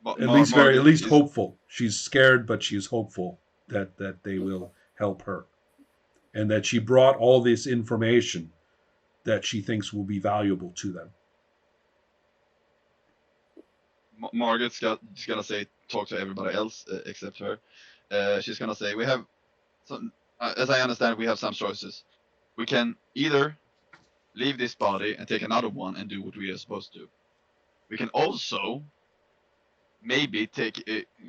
At least Margaret hopeful. She's scared, but she's hopeful that they will help her, and that she brought all this information that she thinks will be valuable to them. Margaret's gonna say talk to everybody else except her. She's gonna say we have some. As I understand, we have some choices. We can either leave this body and take another one and do what we are supposed to do. We can also maybe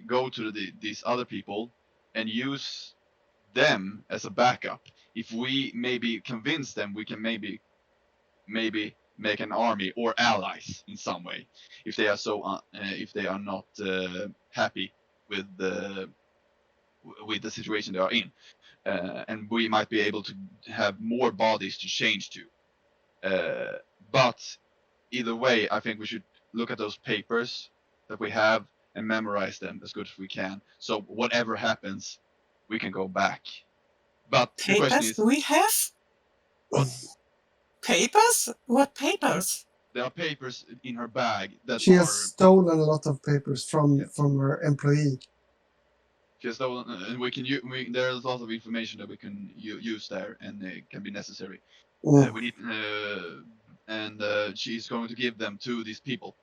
go to these other people and use them as a backup. If we maybe convince them, we can maybe make an army or allies in some way. If they are if they are not happy with the situation they are in, and we might be able to have more bodies to change to. But either way, I think we should look at those papers that we have and memorize them as good as we can. So whatever happens, we can go back. But the question Papers? is, Do we have what? papers? What papers? There are papers in her bag that She has stolen a lot of papers from her employee. She has stolen, and we can there's a lot of information that we can use there, and it can be necessary. We need, and she's going to give them to these people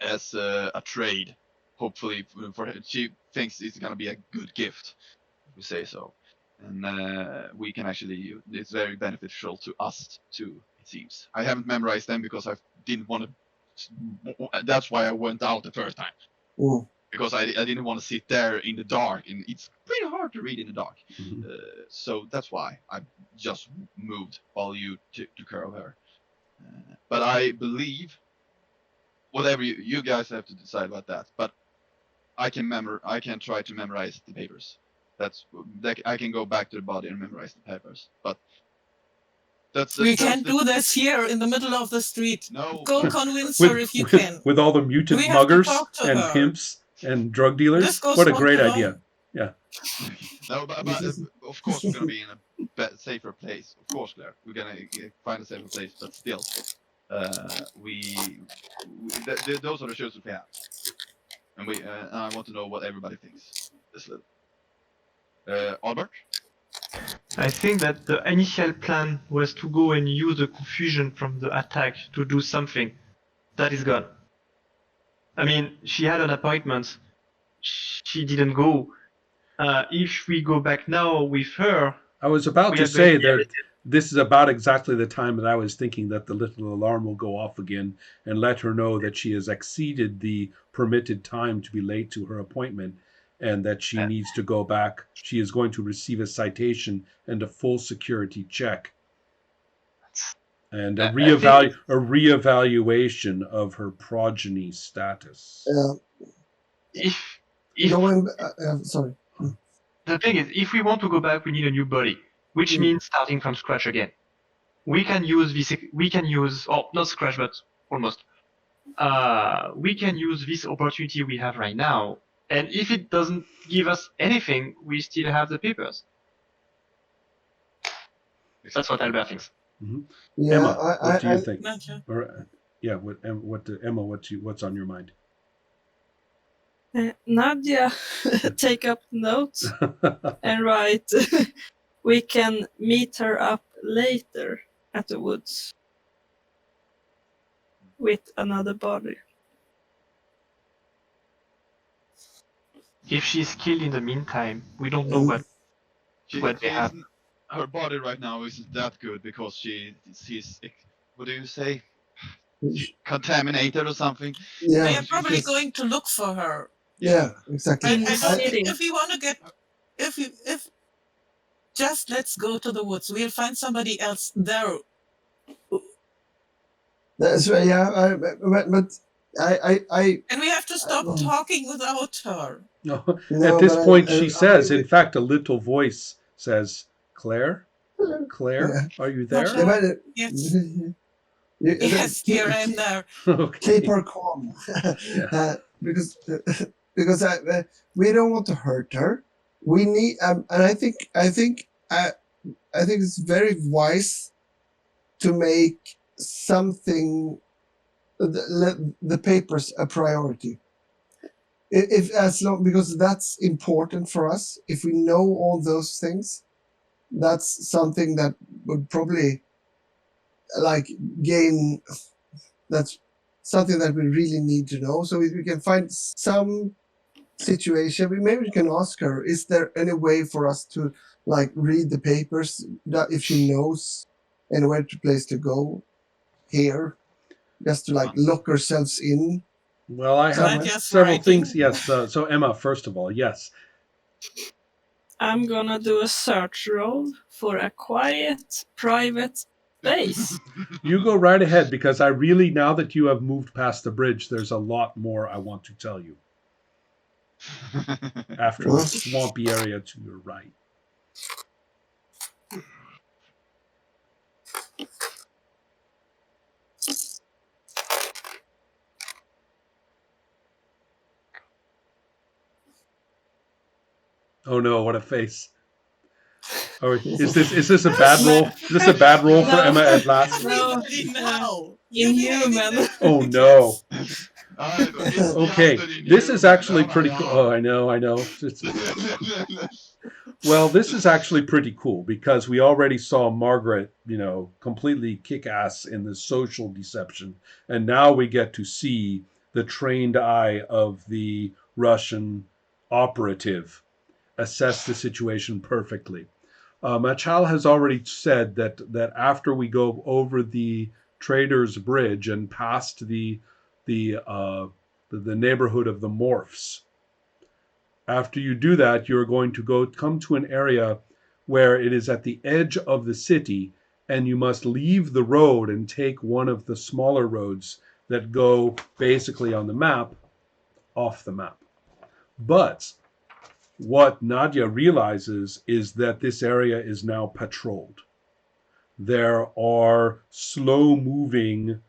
as a trade. Hopefully, for her. She thinks it's going to be a good gift, if we say so, and we can actually. It's very beneficial to us too. It seems. I haven't memorized them because I didn't want to. That's why I went out the first time. Because I didn't want to sit there in the dark, and it's pretty hard to read in the dark. Mm-hmm. So that's why I just moved while you took care of her. But I believe, whatever you guys have to decide about that. But I can try to memorize the papers. I can go back to the body and memorize the papers. But we can't do this here in the middle of the street. No. Go convince her if you can. With all the mutant muggers and her. pimps and drug dealers. What a great idea. Yeah. No, but of course we're going to be in a safer place. Of course, Claire. We're going to find a safer place, but still, those are the choices we have. And I want to know what everybody thinks. Albert? I think that the initial plan was to go and use the confusion from the attack to do something. That is gone. I mean, she had an appointment. She didn't go. If we go back now with her... I was about to say that this is about exactly the time that I was thinking that the little alarm will go off again and let her know that she has exceeded the permitted time to be late to her appointment, and that she needs to go back. She is going to receive a citation and a full security check. And a reevaluation of her progeny status. Sorry. The thing is, if we want to go back, we need a new body, which means starting from scratch again. We can use this. We can use, not scratch, but almost. We can use this opportunity we have right now, and if it doesn't give us anything, we still have the papers. That's what Albert thinks. Mm-hmm. Yeah, Emma, what do you think? Or, Emma, what's on your mind? Nadia, take up notes and write. We can meet her up later at the woods with another body. If she's killed in the meantime, we don't know what they have. Her body right now isn't that good because she's what do you say? Contaminated or something. Yeah, we are probably going to look for her. Yeah, exactly. If we want to get, if just let's go to the woods. We'll find somebody else there. That's right. Yeah, but I. And we have to stop talking without her. No, at this point, she says. In fact, a little voice says, "Claire, Claire, are you there?" Yes. Yes, here I am there. Okay. Keep her calm, because we don't want to hurt her. We need, and I think it's very wise to make something the papers a priority. If as long because that's important for us. If we know all those things, that's something that would probably like gain. That's something that we really need to know. So if we can find some situation, maybe we can ask her: is there any way for us to like read the papers that if she knows anywhere to place to go here, just to like lock ourselves in? Well, I have Nadia's several writing. things. Yes. So Emma, first of all, yes. I'm gonna do a search roll for a quiet, private space. You go right ahead because I really, now that you have moved past the bridge, there's a lot more I want to tell you after the Well, swampy area to your right. Oh no, what a face. Oh, is this a bad roll? Is this a bad roll for No. Emma at last? No, Everybody now. inhuman. Oh no. It's Okay, just an this is inhuman. actually pretty cool. Oh, I know. Well, this is actually pretty cool because we already saw Margaret, completely kick ass in the social deception. And now we get to see the trained eye of the Russian operative assess the situation perfectly. Machal has already said that after we go over the Traders Bridge and past the neighborhood of the Morphs, after you do that, you're going to come to an area where it is at the edge of the city, and you must leave the road and take one of the smaller roads that go basically on the map off the map. But what Nadia realizes is that this area is now patrolled. There are slow moving,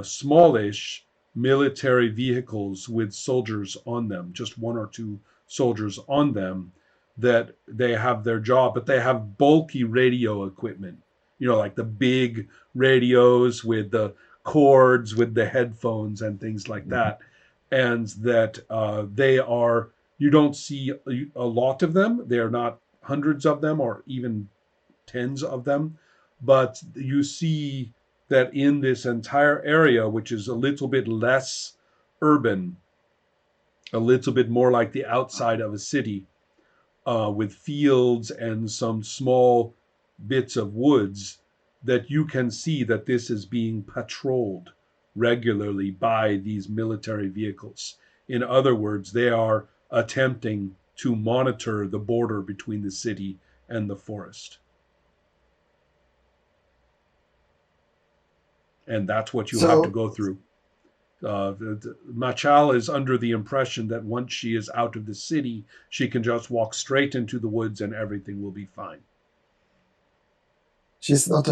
smallish military vehicles with soldiers on them, just one or two soldiers on them, that they have their job, but they have bulky radio equipment, like the big radios with the cords, with the headphones and things like that. And that you don't see a lot of them. They're not hundreds of them or even tens of them, but you see that in this entire area, which is a little bit less urban, a little bit more like the outside of a city, with fields and some small bits of woods, that you can see that this is being patrolled regularly by these military vehicles. In other words, they are attempting to monitor the border between the city and the forest. And that's what you have to so go through. Machal is under the impression that once she is out of the city, she can just walk straight into the woods and everything will be fine. she's not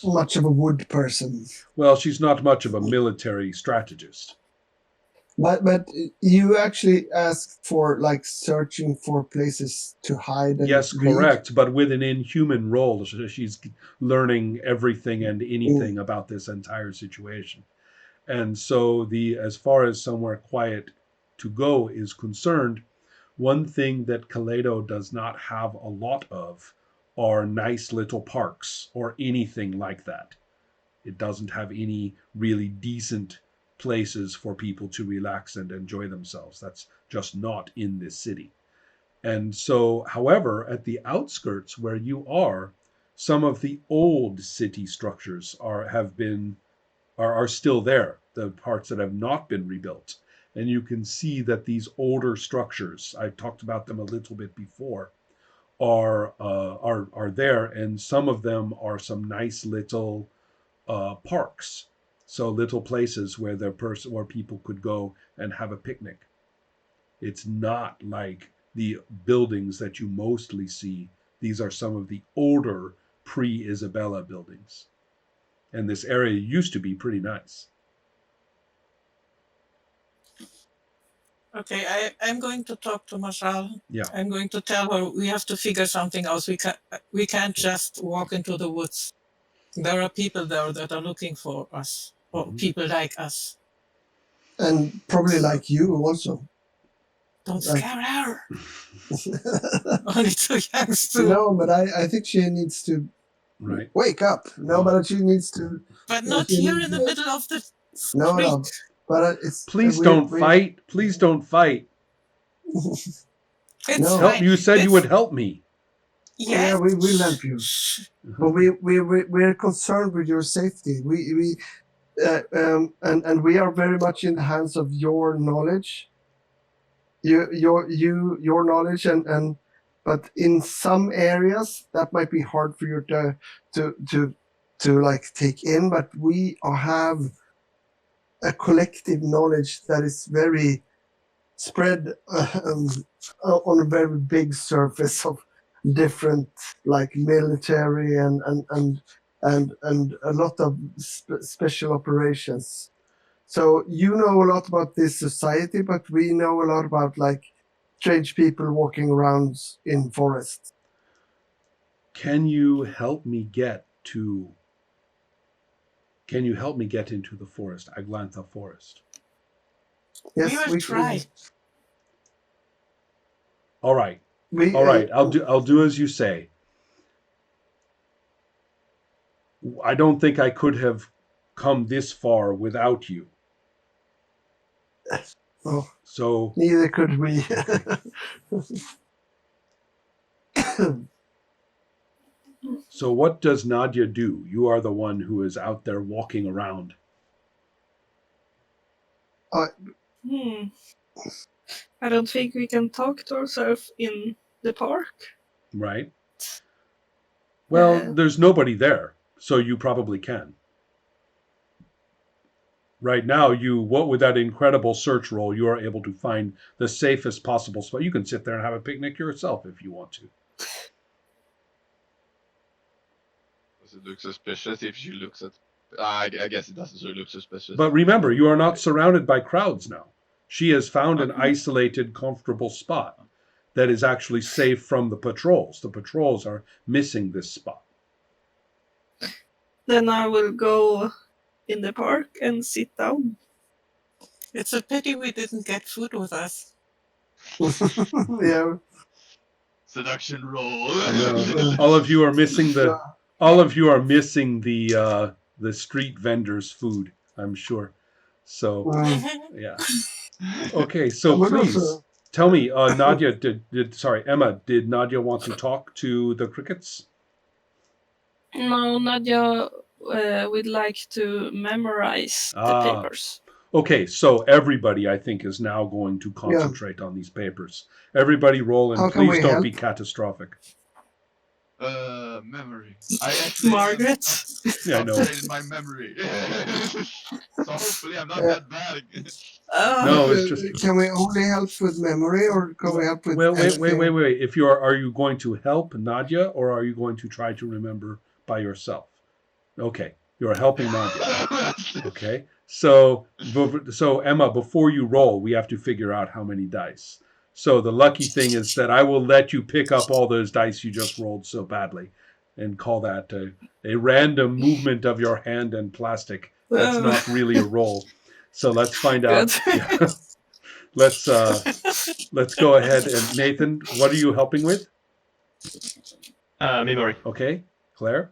much of a wood person. Well, she's not much of a military strategist. But you actually asked for like searching for places to hide and Yes, read. correct. But with an inhuman role, she's learning everything and anything about this entire situation. And so as far as somewhere quiet to go is concerned, one thing that Kaleido does not have a lot of are nice little parks or anything like that. It doesn't have any really decent places for people to relax and enjoy themselves. That's just not in this city. And so, however, at the outskirts where you are, some of the old city structures are still there, the parts that have not been rebuilt. And you can see that these older structures, I talked about them a little bit before, are there, and some of them are some nice little parks, so little places where where people could go and have a picnic. It's not like the buildings that you mostly see. These are some of the older pre-Isabella buildings, and this area used to be pretty nice. Okay, I'm going to talk to Mashal. Yeah. I'm going to tell her we have to figure something out. We can't just walk into the woods. There are people there that are looking for us, or people like us. and probably like you also. Don't Like- scare her. Only too youngs to. No, but I think she needs to Right. wake up. No, but she needs to. But Yeah, not she here needs in the to- middle of the No, street. no. But it's. Please don't fight. Please don't fight. It's No. Help! fine. You said you It's- would help me. Yeah, we will help you. But we're concerned with your safety. And we are very much in the hands of your knowledge. Your knowledge and but in some areas that might be hard for you to like take in. But we have a collective knowledge that is very spread on a very big surface of different like military and a lot of special operations. So you know a lot about this society, but we know a lot about like strange people walking around in forests. Can you help me get to? Can you help me get into the forest, Aglantha Forest? Yes, We will try. All right. We, All right. I'll do as you say. I don't think I could have come this far without you. Oh, So neither could we. so what does Nadia do? You are the one who is out there walking around. Hmm. I don't think we can talk to ourselves in the park. Right? Well, Uh, there's nobody there, so you probably can. Right now, what with that incredible search roll, you are able to find the safest possible spot. You can sit there and have a picnic yourself if you want to. Does it look suspicious if she looks at? I guess it doesn't look suspicious. But remember, you are not surrounded by crowds now. She has found an isolated, comfortable spot that is actually safe from the patrols. The patrols are missing this spot. Then I will go in the park and sit down. It's a pity we didn't get food with us. Yeah. Seduction roll. No, all of you are missing the. All of you are missing the street vendors' food. I'm sure. So yeah. Okay, so But please also- tell me, Nadia, sorry, Emma, did Nadia want to talk to the crickets? No, Nadia would like to memorize the papers. Okay, so everybody, I think, is now going to concentrate on these papers. Everybody roll, How and can please we don't help? be catastrophic. Memory. I actually Margaret? Yeah, I know. upgraded my memory. So hopefully I'm not Yeah. that bad. No, it's just. Can we only help with memory, or can we help with? Wait. anything? If are you going to help Nadia, or are you going to try to remember by yourself? Okay, you're helping Nadia. Okay, so Emma, before you roll, we have to figure out how many dice. So the lucky thing is that I will let you pick up all those dice you just rolled so badly, and call that a random movement of your hand and plastic. That's not really a roll. So let's find out. Good. Let's go ahead and Nathan, what are you helping with? Memory. Okay, Claire.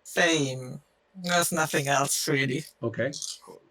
Same. There's nothing else really. Okay,